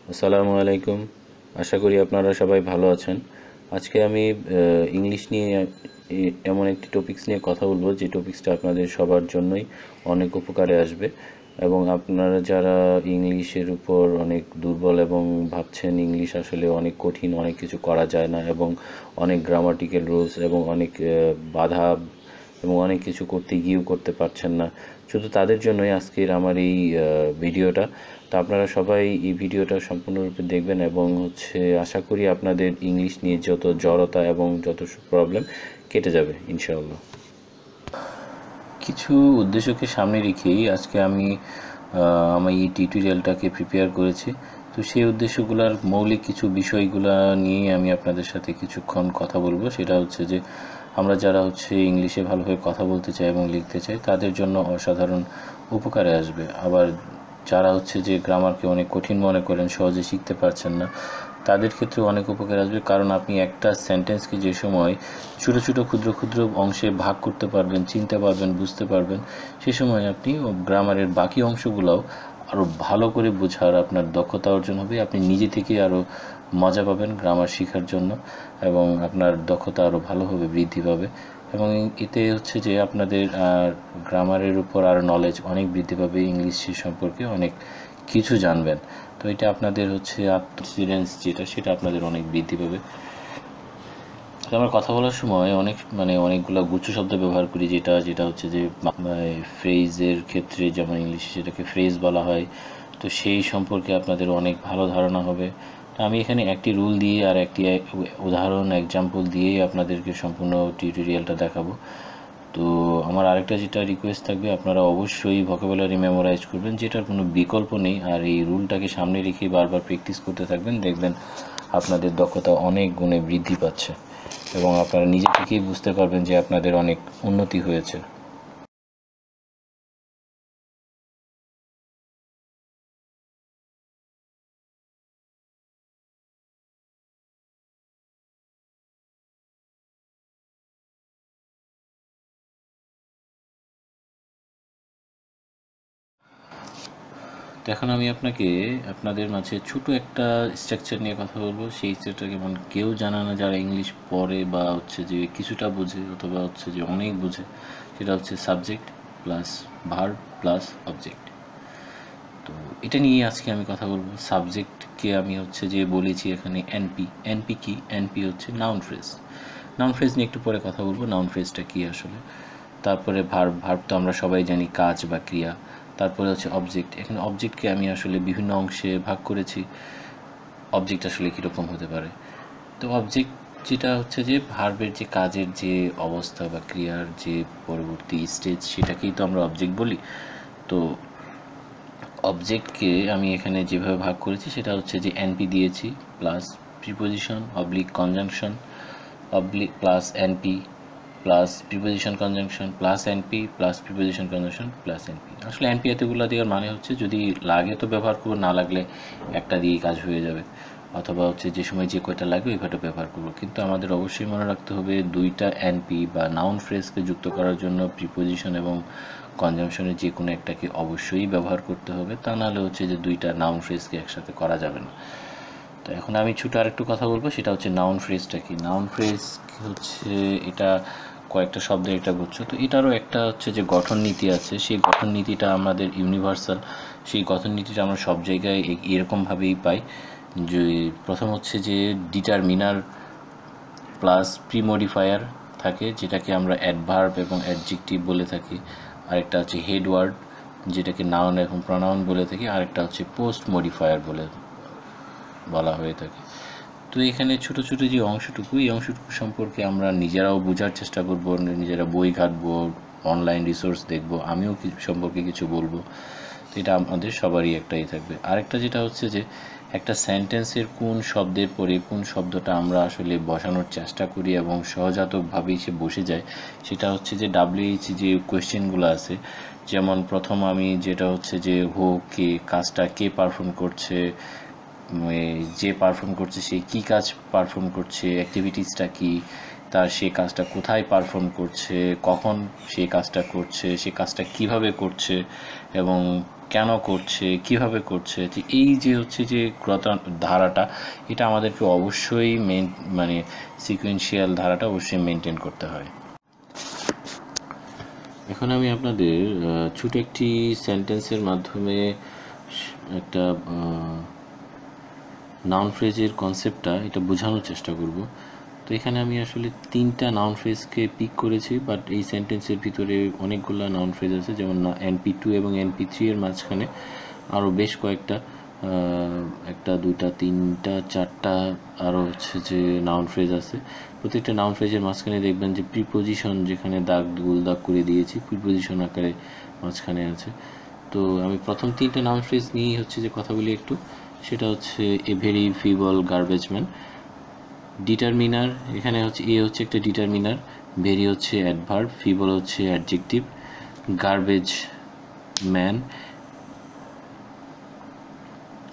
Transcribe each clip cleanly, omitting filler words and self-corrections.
আসসালামু আলাইকুম। আশা করি আপনারা সবাই ভালো আছেন। আজকে আমি ইংলিশ নিয়ে এমন একটি টপিকস নিয়ে কথা বলবো যে টপিকসটা আপনাদের সবার জন্যই অনেক উপকারে আসবে। এবং আপনারা যারা ইংলিশের উপর অনেক দুর্বল এবং ভাবছেন ইংলিশ আসলে অনেক কঠিন, অনেক কিছু করা যায় না এবং অনেক গ্রামাটিক্যাল রুলস এবং অনেক বাধা এবং অনেক কিছু করতে গিয়েও করতে পারছেন না, শুধু তাদের জন্যই আজকের আমার এই ভিডিওটা। তো আপনারা সবাই এই ভিডিওটা সম্পূর্ণরূপে দেখবেন এবং আশা করি আপনাদের ইংলিশ নিয়ে যত জড়তা এবং যত প্রবলেম কেটে যাবে ইনশাআল্লাহ। কিছু উদ্দেশ্যকে সামনে রেখেই আজকে আমি আমার এই টিউটোরিয়ালটাকে প্রিপেয়ার করেছি। তো সেই উদ্দেশ্যগুলোর মৌলিক কিছু বিষয়গুলো নিয়ে আমি আপনাদের সাথে কিছুক্ষণ কথা বলবো। সেটা হচ্ছে যে আমরা যারা ইংলিশে ভালোভাবে কথা বলতে চাই এবং লিখতে চাই তাদের জন্য অসাধারণ উপকারে আসবে। আবার যারা যে গ্রামারকে অনেক কঠিন মনে করেন, সহজে শিখতে পারছেন না, তাদের ক্ষেত্রে অনেক উপকার আসবে। কারণ আপনি একটা সেন্টেন্সকে যে সময় ছোটো ছোটো ক্ষুদ্র ক্ষুদ্র অংশে ভাগ করতে পারবেন, চিনতে পারবেন, বুঝতে পারবেন, সে সময় আপনি গ্রামারের বাকি অংশগুলোও আরও ভালো করে বোঝার আপনার দক্ষতা অর্জন হবে। আপনি নিজে থেকে আরও মজা পাবেন গ্রামার শেখার জন্য এবং আপনার দক্ষতা আরও ভালোভাবে বৃদ্ধি পাবে। এবং এতে যে আপনাদের গ্রামারের উপর আর নলেজ অনেক বৃদ্ধি পাবে, ইংলিশ সম্পর্কে অনেক কিছু জানবেন। তো এটা আপনাদের আত্মকনফিডেন্স সেটা আপনাদের অনেক বৃদ্ধি পাবে। তো আমরা কথা বলার সময় অনেকগুলো গুচ্ছ শব্দ ব্যবহার করি, যেটা যে ফ্রেজের ক্ষেত্রে, যেমন ইংলিশে সেটাকে ফ্রেজ বলা হয়। তো সেই সম্পর্কে আপনাদের অনেক ভালো ধারণা হবে। তো আমি এখানে একটি রুল দিয়ে আর একটি উদাহরণ এক্সাম্পল দিয়েই আপনাদেরকে সম্পূর্ণ টিউটোরিয়ালটা দেখাবো। তো আমার আরেকটা যেটা রিকোয়েস্ট থাকবে, আপনারা অবশ্যই ভোকাবুলারি মেমোরাইজ করবেন, যেটার কোনো বিকল্প নেই। আর এই রুলটাকে সামনে রেখে বারবার প্র্যাকটিস করতে থাকবেন, দেখবেন আপনাদের দক্ষতা অনেক গুণে বৃদ্ধি পাচ্ছে এবং আপনারা নিজে থেকেই বুঝতে পারবেন যে আপনাদের অনেক উন্নতি হয়েছে। তো এখন আমি আপনাদের মাঝে ছোট একটা স্ট্রাকচার নিয়ে কথা বলবো। সেই স্ট্রাকচার কেমন কেউ জানে না যারা ইংলিশ পড়ে বা যে কিছুটা বোঝে অথবা যে অনেক বোঝে। সেটা subject plus verb plus object. তো এটা নিয়ে আজকে আমি কথা বলবো। সাবজেক্টকে আমি যে বলেছি এখানে এনপি। এনপি কি? NP noun phrase. Noun phrase নিয়ে একটু পরে কথা বলবো, নাউন ফ্রেজটা কি আসলে। তারপরে ভার্ব। ভার্ব তো আমরা সবাই জানি কাজ বা ক্রিয়া। তারপরে অবজেক্ট। এখানে অবজেক্টকে আমি বিভিন্ন অংশে ভাগ করেছি। অবজেক্ট আসলে কীরকম হতে পারে? তো অবজেক্ট যেটা যে ভার্বের যে কাজের যে অবস্থা বা ক্রিয়ার যে পরবর্তী স্টেজ, সেটাকেই তো আমরা অবজেক্ট বলি। তো অবজেক্টকে আমি এখানে যেভাবে ভাগ করেছি সেটা যে এনপি দিয়েছি plus preposition oblique conjunction oblique plus NP plus preposition conjunction plus NP plus preposition conjunction plus NP. আসলে এনপি এতগুলো দেওয়ার মানে যদি লাগে তো ব্যবহার করবো, না লাগলে একটা দিয়েই কাজ হয়ে যাবে, অথবা যে সময় যে কয়টা লাগবে ওই কয়টা ব্যবহার করবো। কিন্তু আমাদের অবশ্যই মনে রাখতে হবে দুইটা এনপি বা নাউন ফ্রেজকে যুক্ত করার জন্য প্রিপোজিশন এবং কনজাংশনের যে কোনো একটাকে অবশ্যই ব্যবহার করতে হবে, তা নাহলে যে দুইটা নাউন ফ্রেজকে একসাথে করা যাবে না। তো এখন আমি ছোটো আরেকটু কথা বলবো, সেটা নাউন ফ্রেজটা কি। নাউন ফ্রেজ এটা কয়েকটা শব্দের একটা গুচ্ছ। তো এটারও একটা যে গঠন নীতি আছে, সেই গঠন নীতিটা আমাদের ইউনিভার্সাল। সেই গঠন নীতিটা আমরা সব জায়গায় এরকমভাবেই পাই। যে প্রথম যে ডিটারমিনার প্লাস প্রিমডিফায়ার থাকে, যেটাকে আমরা অ্যাডভার্ব এবং অ্যাডজেক্টিভ বলে থাকি। আরেকটা হেড ওয়ার্ড, যেটাকে নাউন এবং প্রনাউন বলে থাকি। আরেকটা পোস্ট মডিফায়ার বলা হয়ে থাকে। তো এখানে ছোট ছোট যে অংশটুকু, এই অংশটুকু সম্পর্কে আমরা নিজেরাও বোঝার চেষ্টা করব, নিজেরা বই ঘাঁটবো, অনলাইন রিসোর্স দেখব, আমিও সম্পর্কে কিছু বলবো। তো এটা আমাদের সবারই একটাই থাকবে। আরেকটা যেটা যে একটা সেন্টেন্সের কোন শব্দের পরে কোন শব্দটা আমরা আসলে বসানোর চেষ্টা করি এবং সহজাতকভাবেই সে বসে যায়, সেটা যে WH যে কোয়েশ্চেনগুলো আছে। যেমন প্রথম আমি যেটা যে হো, কে, কাজটা কে পারফর্ম করছে, যে পারফর্ম করছে সে কি কাজ পারফর্ম করছে, অ্যাক্টিভিটিসটা কি, তার সে কাজটা কোথায় পারফর্ম করছে, কখন সে কাজটা করছে, সে কাজটা কিভাবে করছে এবং কেন করছে, কিভাবে করছে, যে এই যে হচ্ছে যে ধারাটা, এটা আমাদেরকে অবশ্যই মানে সিকোয়েন্সিয়াল ধারাটা অবশ্যই মেনটেন করতে হয়। এখন আমি আপনাদের ছোট একটি সেন্টেন্সের মাধ্যমে একটা নাউন ফ্রেজের কনসেপ্টটা এটা বোঝানোর চেষ্টা করব। তো এখানে আমি আসলে 3টা নাউন ফ্রেজকে পিক করেছি, বাট এই সেন্টেন্সের ভিতরে অনেকগুলো নাউন ফ্রেজ আছে, যেমন NP2 এবং NP3 এর মাঝখানে আরও বেশ কয়েকটা, একটা, দুইটা, তিনটা, চারটা আরও হচ্ছে যে নাউন ফ্রেজ আছে। প্রত্যেকটা নাউন ফ্রেজের মাঝখানে দেখবেন যে প্রিপোজিশন, যেখানে দাগ গোল দাগ করে দিয়েছি, প্রিপোজিশন আকারে মাঝখানে আছে। তো আমি প্রথম 3টা নাউন ফ্রেজ নিয়েই হচ্ছে যে কথা বলি একটু। সেটা হচ্ছে a very feeble garbage man. Determiner, এখানে হচ্ছে এ হচ্ছে একটা ডিটারমিনার, ভেরি হচ্ছে অ্যাডভার্ব, ফিবল হচ্ছে অ্যাডজেক্টিভ, গার্বেজ ম্যান।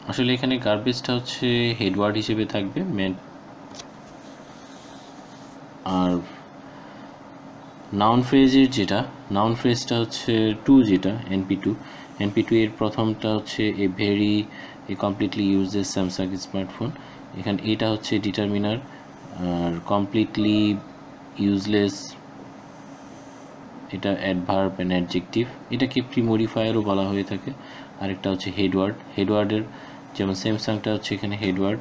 আসলে এখানে গার্বেজটা হচ্ছে হেডওয়ার্ড হিসেবে থাকবে ম্যান। আর নাউন ফ্রেজের যেটা, নাউন ফ্রেজটা হচ্ছে টু, যেটা NP2 এর প্রথমটা হচ্ছে a very a completely uses Samsung smartphone. এখানে এটা হচ্ছে ডিটারমিনার, আর কমপ্লিটলি ইউজলেস এটা অ্যাডভার্ব অ্যান্ড অ্যাডজেক্টিভ। এটাকে প্রিমডিফায়ারও বলা হয়ে থাকে। আরেকটা হচ্ছে হেডওয়ার্ডের, যেমন স্যামসাংটা হচ্ছে এখানে হেডওয়ার্ড,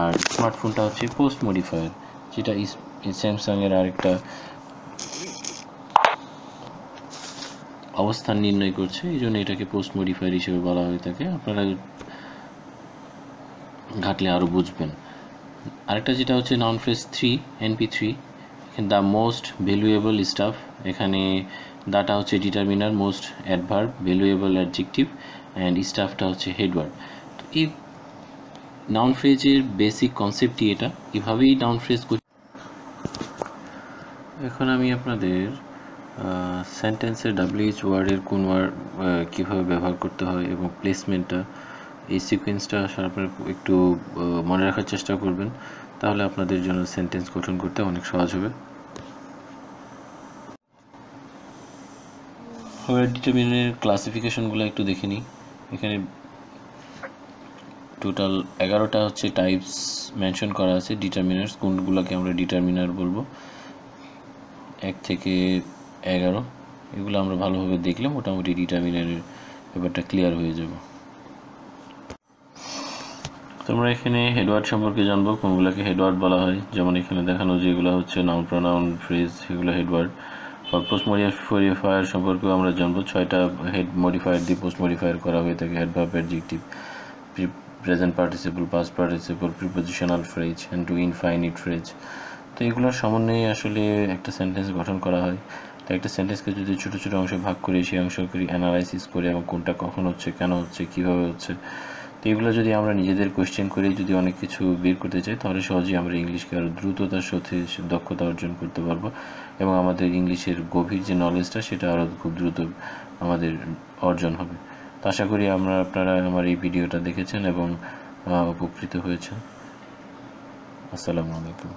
আর স্মার্টফোনটা হচ্ছে পোস্ট মডিফায়ার, যেটা স্যামসাংয়ের আরেকটা অবস্থান নির্ণয় করছে, এই জন্য এটাকে পোস্ট মডিফায়ার হিসেবে বলা হয়ে থাকে। আপনারা ঘাটলে আরও বুঝবেন। আরেকটা যেটা হচ্ছে noun phrase 3, NP3, the most valuable stuff, এখানে দাটা হচ্ছে determiner, most adverb, valuable adjective, and স্টাফটা হচ্ছে হেডওয়ার্ড। তো এই নাউন ফ্রেজের বেসিক কনসেপ্টই এটা, এভাবেই নাউন ফ্রেজ। এখন আমি আপনাদের সেন্টেন্সের WH ওয়ার্ডের কোন ওয়ার্ড কীভাবে ব্যবহার করতে হয় এবং প্লেসমেন্টটা, এই সিকোয়েন্সটা আসলে আপনারা একটু মনে রাখার চেষ্টা করবেন, তাহলে আপনাদের জন্য সেন্টেন্স গঠন করতে অনেক সহজ হবে। আমরা ডিটারমিনারের ক্লাসিফিকেশনগুলো একটু দেখে নিই। এখানে টোটাল 11টা হচ্ছে টাইপস মেনশন করা আছে ডিটারমিনার্স, কোনগুলোকে আমরা ডিটারমিনার বলবো, 1 থেকে 11। এগুলো আমরা ভালোভাবে দেখলে মোটামুটি ডিটারমিনারের ব্যাপারটা ক্লিয়ার হয়ে যাবে। তোমরা এখানে হেডওয়ার্ড সম্পর্কে জানবো, কোনগুলোকে হেডওয়ার্ড বলা হয়। যেমন এখানে দেখানো যেগুলো হচ্ছে নাউন প্রোনাউন ফ্রেজ, সেগুলো হেডওয়ার্ড। পোস্ট মডিফায়ার সম্পর্কেও আমরা জানবো, 6টা হেড মডিফায়ার দিয়ে পোস্ট মডিফায়ার করা হয়ে থাকে, adverb, adjective, present participle, past participle, prepositional phrase, and to infinite phrase. তো এগুলোর সমন্বয়ে আসলে একটা সেন্টেন্স গঠন করা হয়। তো একটা সেন্টেন্সকে যদি ছোটো ছোটো অংশে ভাগ করে, সেই অংশকে অ্যানালাইসিস করে, এবং কোনটা কখন হচ্ছে, কেন হচ্ছে, কীভাবে হচ্ছে, তো এগুলো যদি আমরা নিজেদের কোয়েশ্চেন করে যদি অনেক কিছু বের করতে চাই, তাহলে সহজেই আমরা ইংলিশকে আরও দ্রুততার সাথে দক্ষতা অর্জন করতে পারবো, এবং আমাদের ইংলিশের গভীর যে নলেজটা, সেটা আরও খুব দ্রুত আমাদের অর্জন হবে। তো আশা করি আপনারা আমার এই ভিডিওটা দেখেছেন এবং উপকৃত হয়েছেন। আসসালামু আলাইকুম।